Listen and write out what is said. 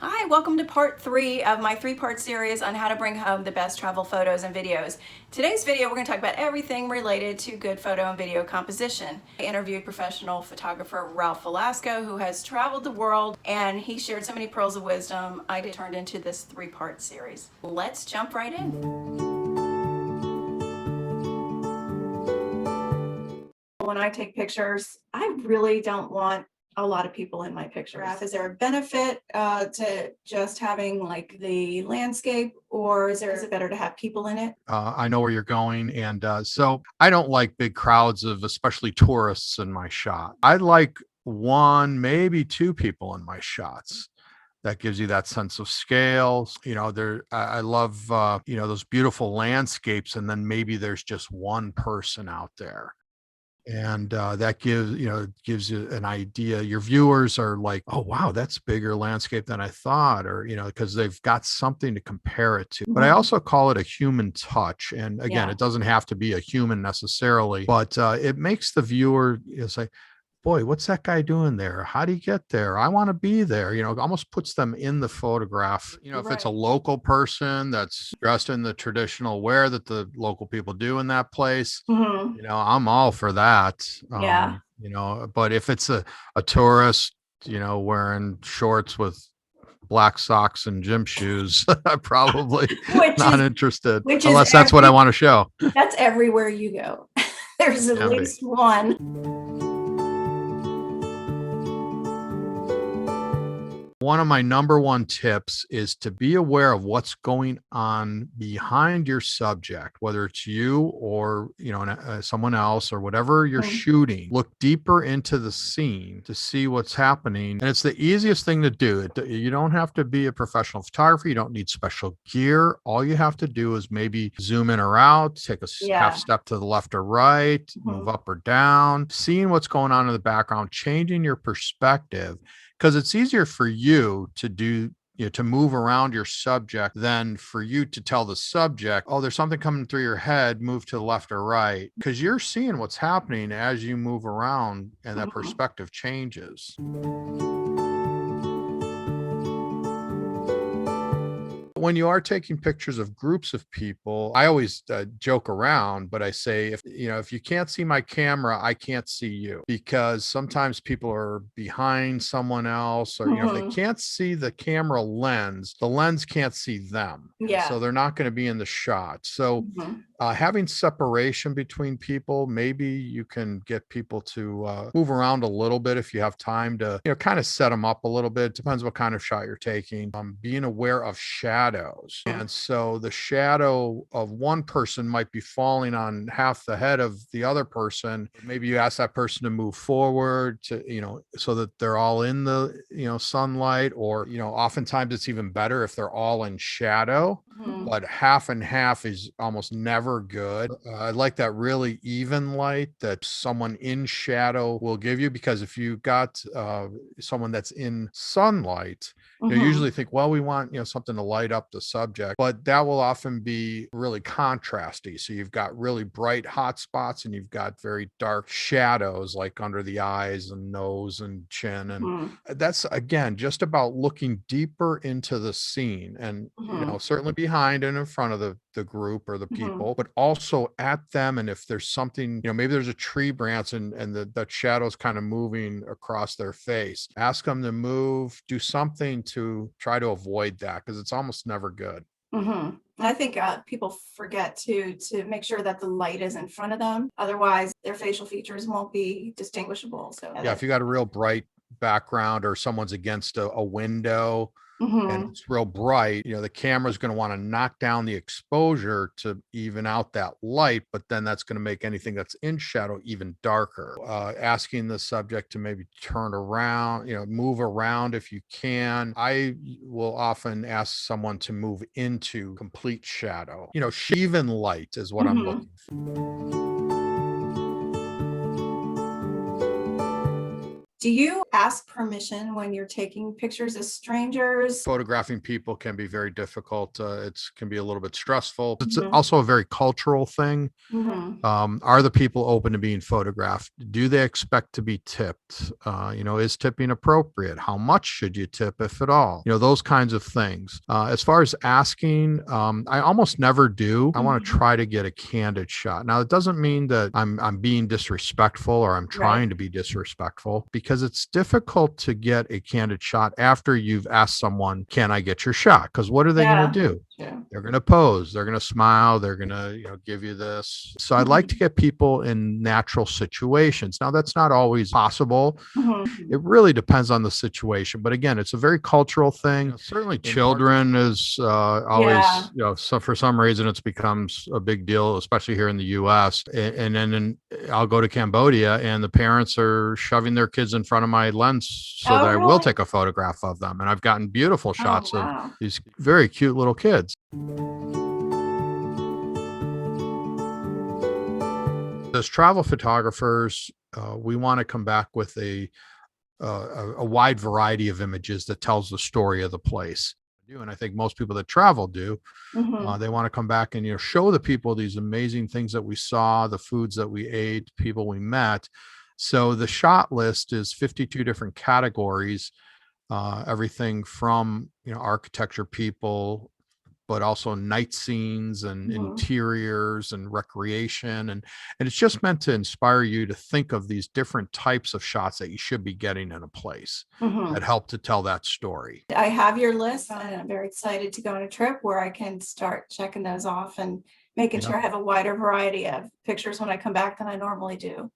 Hi, welcome to part 3 of my 3-part series on how to bring home the best travel photos and videos. Today's video, we're going to talk about everything related to good photo and video composition. I interviewed professional photographer Ralph Velasco, who has traveled the world, and he shared so many pearls of wisdom. I turned into this 3-part series. Let's jump right in. When I take pictures, I really don't want a lot of people in my pictures. Is there a benefit to just having like the landscape, or is it better to have people in it? I know where you're going. And so I don't like big crowds of especially tourists in my shot. I like one, maybe two people in my shots. That gives you that sense of scale. I love, those beautiful landscapes. And then maybe there's just one person out there. And that gives you an idea. Your viewers are like, oh wow, that's bigger landscape than I thought, or because they've got something to compare it to. But I also call it a human touch. And again, Yeah. it doesn't have to be a human necessarily, but it makes the viewer say, boy, what's that guy doing there? How do you get there? I want to be there. It almost puts them in the photograph. If it's a Right. local person that's dressed in the traditional wear that the local people do in that place, Hmm. I'm all for that. Yeah. But if it's a tourist, wearing shorts with black socks and gym shoes, I'm probably Which not is interested which is unless that's what I want to show. that's everywhere you go. There's at Can be. least one. One of my number one tips is to be aware of what's going on behind your subject, whether it's you or someone else or whatever you're Mhm. shooting. Look deeper into the scene to see what's happening, and it's the easiest thing to do. You don't have to be a professional photographer. You don't need special gear. All you have to do is maybe zoom in or out, take a half Yeah. step to the left or right, move Mhm. up or down, seeing what's going on in the background, changing your perspective, because it's easier for you to do to move around your subject than for you to tell the subject, oh, there's something coming through your head, move to the left or right, because you're seeing what's happening as you move around and that Mhm. perspective changes. When you are taking pictures of groups of people, I always joke around, but I say, if you can't see my camera, I can't see you, because sometimes people are behind someone else, or if they Mhm. can't see the camera lens, the lens can't see them, and Yeah. so they're not going to be in the shot. So Mhm. having separation between people, maybe you can get people to move around a little bit if you have time to, kind of set them up a little bit. Depends what kind of shot you're taking. Being aware of shadows. And so the shadow of one person might be falling on half the head of the other person. Maybe you ask that person to move forward to, so that they're all in the, sunlight, or, oftentimes it's even better if they're all in shadow, Mhm. but half and half is almost never good. I like that really even light that someone in shadow will give you, because if you got someone that's in sunlight, you Mhm. usually think, well, we want something to light up the subject, but that will often be really contrasty. So you've got really bright hot spots, and you've got very dark shadows like under the eyes and nose and chin, and Mhm. that's again just about looking deeper into the scene, and Mhm. certainly behind and in front of the group or the Mhm. people, but also at them. And if there's something, maybe there's a tree branch, and that shadow's kind of moving across their face, ask them to move, do something to try to avoid that, because it's almost never good. Mhm. I think people forget to make sure that the light is in front of them. Otherwise, their facial features won't be distinguishable. So Yeah, if you got a real bright background, or someone's against a window and Mhm. it's real bright, the camera's going to want to knock down the exposure to even out that light, but then that's going to make anything that's in shadow even darker. Asking the subject to maybe turn around, move around if you can. I will often ask someone to move into complete shadow. Even light is what I'm Mhm. looking for. Do you ask permission when you're taking pictures of strangers? Photographing people can be very difficult. It can be a little bit stressful. It's Mhm. also a very cultural thing. Mhm. Are the people open to being photographed? Do they expect to be tipped? Is tipping appropriate? How much should you tip, if at all? Those kinds of things. As far as asking, I almost never do. I want to Mhm. try to get a candid shot. Now, it doesn't mean that I'm being disrespectful or I'm Right. trying to be disrespectful, because it's difficult to get a candid shot after you've asked someone, "Can I get your shot?" Because what are they going to Yeah. do? True. They're going to pose, they're going to smile, they're going to, give you this. So I'd like to Mhm. get people in natural situations. Now, that's not always possible. Mhm. It really depends on the situation. But again, it's a very cultural thing. Certainly, children is Yeah. always, so for some reason, it becomes a big deal, especially here in the US. And then I'll go to Cambodia and the parents are shoving their kids in front of my lens so that Oh, I will really? take a photograph of them. And I've gotten beautiful Oh, shots of wow. these very cute little kids. As travel photographers, we want to come back with a wide variety of images that tells the story of the place. And I think most people that travel do. Mhm. They want to come back and show the people these amazing things that we saw, the foods that we ate, people we met. So the shot list is 52 different categories, everything from architecture, people, but also night scenes and Mhm. interiors and recreation. And it's just meant to inspire you to think of these different types of shots that you should be getting in a place that Mhm. help to tell that story. I have your list, and I'm very excited to go on a trip where I can start checking those off and making Yeah. sure I have a wider variety of pictures when I come back than I normally do.